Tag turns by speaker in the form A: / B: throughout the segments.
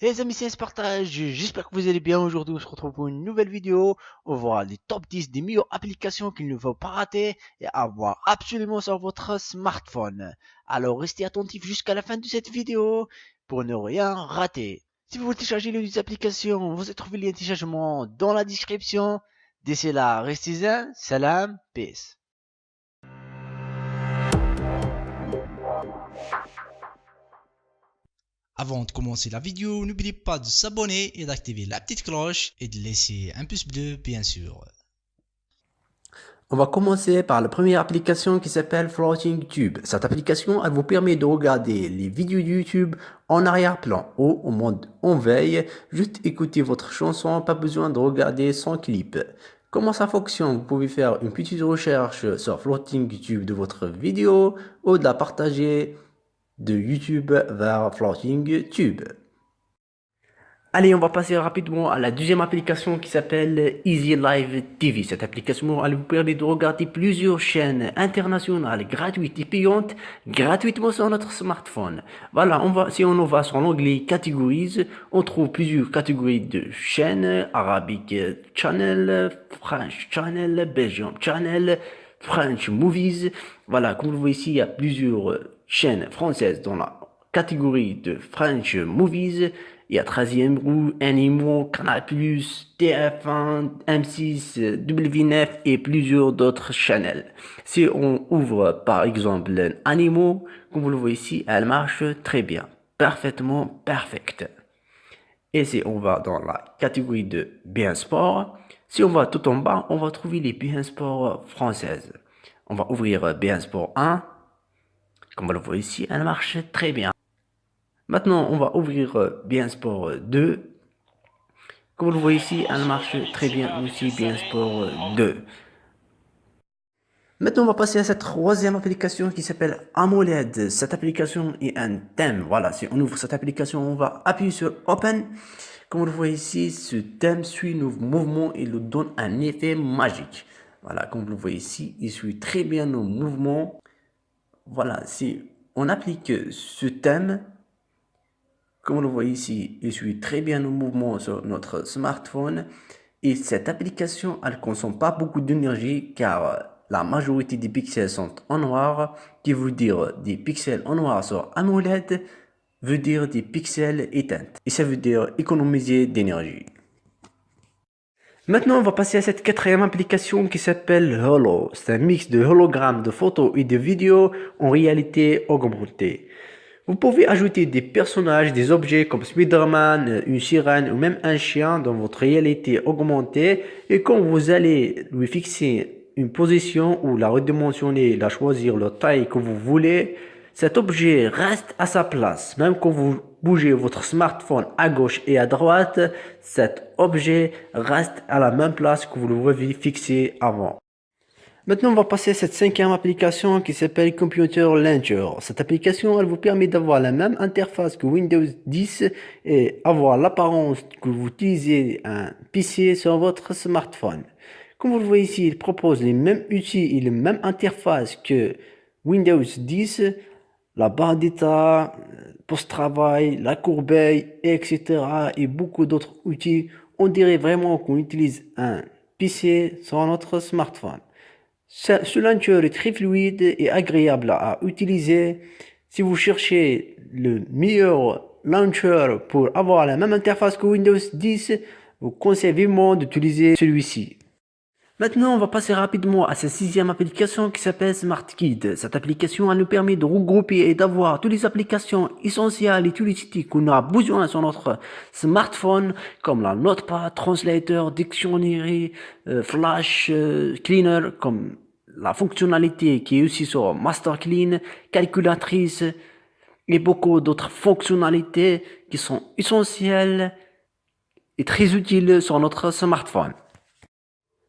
A: Hey les amis, c'est Spartage, j'espère que vous allez bien. Aujourd'hui on se retrouve pour une nouvelle vidéo. On va voir les top 10 des meilleures applications qu'il ne faut pas rater et avoir absolument sur votre smartphone. Alors restez attentifs jusqu'à la fin de cette vidéo pour ne rien rater. Si vous voulez télécharger les applications, vous allez trouver le lien de téléchargement dans la description. D'ici là, restez zen, salam, peace.
B: Avant de commencer la vidéo, n'oubliez pas de s'abonner et d'activer la petite cloche et de laisser un pouce bleu bien sûr.
C: On va commencer par la première application qui s'appelle Floating Tube. Cette application, elle vous permet de regarder les vidéos de YouTube en arrière-plan ou au mode en veille. Juste écouter votre chanson, pas besoin de regarder son clip. Comment ça fonctionne? Vous pouvez faire une petite recherche sur Floating Tube de votre vidéo ou de la partager de YouTube vers Floating Tube. Allez, on va passer rapidement à la deuxième application qui s'appelle Easy Live TV. Cette application, elle vous permet de regarder plusieurs chaînes internationales gratuites et payantes gratuitement sur notre smartphone. Voilà, si on va sur l'onglet Categories, on trouve plusieurs catégories de chaînes: Arabic Channel, French Channel, Belgium Channel, French Movies. Voilà, comme vous voyez ici, il y a plusieurs chaînes françaises dans la catégorie de French Movies. Il y a 13e roue, Animaux, Canal+, TF1, M6, W9 et plusieurs d'autres chaînes. Si on ouvre par exemple Animaux, comme vous le voyez ici, elle marche très bien, parfaitement parfaite. Et si on va dans la catégorie de bien sport, si on va tout en bas, on va trouver les bien sport françaises. On va ouvrir bien sport 1, comme vous le voyez ici, elle marche très bien. Maintenant, on va ouvrir Bien Sport 2. Comme vous le voyez ici, elle marche très bien aussi, Bien Sport 2. Maintenant, on va passer à cette troisième application qui s'appelle AMOLED. Cette application est un thème. Voilà, si on ouvre cette application, on va appuyer sur Open. Comme vous le voyez ici, ce thème suit nos mouvements et nous donne un effet magique. Voilà, comme vous le voyez ici, il suit très bien nos mouvements. Voilà, si on applique ce thème, comme vous le voyez ici, il suit très bien nos mouvements sur notre smartphone et cette application, elle ne consomme pas beaucoup d'énergie car la majorité des pixels sont en noir, qui veut dire des pixels en noir sur AMOLED, veut dire des pixels éteints et ça veut dire économiser d'énergie. Maintenant, on va passer à cette quatrième application qui s'appelle Holo. C'est un mix de hologrammes, de photos et de vidéos en réalité augmentée. Vous pouvez ajouter des personnages, des objets comme Spider-Man, une sirène ou même un chien dans votre réalité augmentée et quand vous allez lui fixer une position ou la redimensionner, la choisir la taille que vous voulez, cet objet reste à sa place. Même quand vous bougez votre smartphone à gauche et à droite, cet objet reste à la même place que vous l'avez fixé avant. Maintenant, on va passer à cette cinquième application qui s'appelle Computer Launcher. Cette application, elle vous permet d'avoir la même interface que Windows 10 et avoir l'apparence que vous utilisez un PC sur votre smartphone. Comme vous le voyez ici, il propose les mêmes outils et les mêmes interfaces que Windows 10, la barre d'état, post-travail, la corbeille, etc. et beaucoup d'autres outils. On dirait vraiment qu'on utilise un PC sur notre smartphone. Ce launcher est très fluide et agréable à utiliser. Si vous cherchez le meilleur launcher pour avoir la même interface que Windows 10, vous conseille vivement d'utiliser celui-ci. Maintenant, on va passer rapidement à cette sixième application qui s'appelle SmartKit. Cette application, elle nous permet de regrouper et d'avoir toutes les applications essentielles et touristiques qu'on a besoin sur notre smartphone, comme la Notepad, Translator, Dictionary, Flash, Cleaner, comme la fonctionnalité qui est aussi sur Master Clean, calculatrice et beaucoup d'autres fonctionnalités qui sont essentielles et très utiles sur notre smartphone.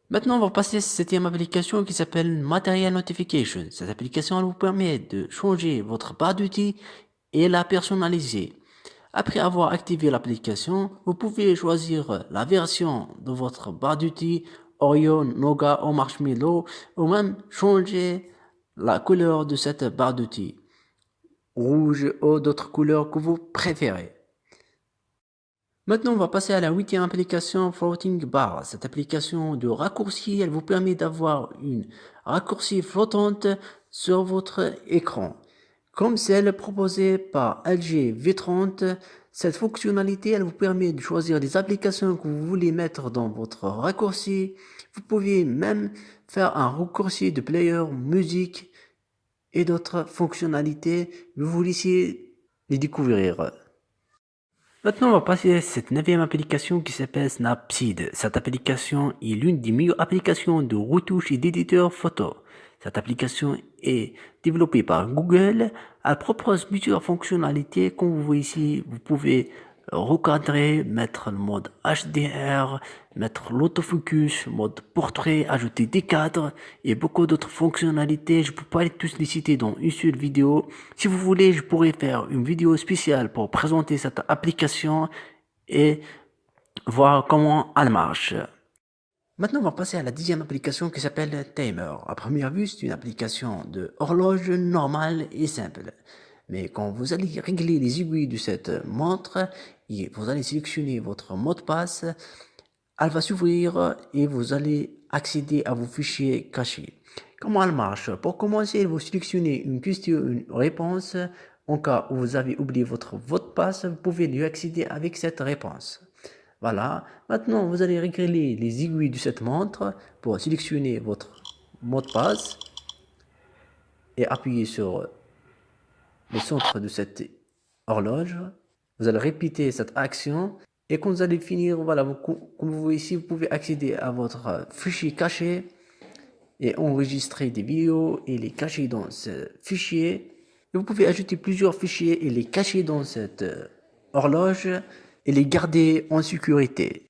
C: Maintenant, on va passer à cette septième application qui s'appelle Material Notification. Cette application elle vous permet de changer votre barre d'outils et la personnaliser. Après avoir activé l'application, vous pouvez choisir la version de votre barre d'outils, Oreo, Nougat ou Marshmallow, ou même changer la couleur de cette barre d'outils, rouge ou d'autres couleurs que vous préférez. Maintenant, on va passer à la 8e application Floating Bar. Cette application de raccourci, elle vous permet d'avoir une raccourci flottante sur votre écran. Comme celle proposée par LG V30, cette fonctionnalité, elle vous permet de choisir des applications que vous voulez mettre dans votre raccourci. Vous pouvez même faire un raccourci de player, musique et d'autres fonctionnalités. Je vous laisse les découvrir. Maintenant, on va passer à cette 9e application qui s'appelle Snapseed. Cette application est l'une des meilleures applications de retouche et d'éditeur photo. Cette application est développée par Google. Elle propose plusieurs fonctionnalités. Comme vous voyez ici, vous pouvez recadrer, mettre le mode HDR, mettre l'autofocus, mode portrait, ajouter des cadres et beaucoup d'autres fonctionnalités. Je ne peux pas tous les citer dans une seule vidéo. Si vous voulez, je pourrais faire une vidéo spéciale pour présenter cette application et voir comment elle marche. Maintenant, on va passer à la 10e application qui s'appelle Timer. À première vue, c'est une application de horloge normale et simple. Mais quand vous allez régler les aiguilles de cette montre et vous allez sélectionner votre mot de passe, elle va s'ouvrir et vous allez accéder à vos fichiers cachés. Comment elle marche? Pour commencer, vous sélectionnez une question, une réponse. En cas où vous avez oublié votre mot de passe, vous pouvez lui accéder avec cette réponse. Voilà. Maintenant, vous allez régler les aiguilles de cette montre pour sélectionner votre mot de passe et appuyer sur le centre de cette horloge. Vous allez répéter cette action et quand vous allez finir, voilà, comme vous voyez ici, vous pouvez accéder à votre fichier caché et enregistrer des vidéos et les cacher dans ce fichier. Et vous pouvez ajouter plusieurs fichiers et les cacher dans cette horloge et les garder en sécurité.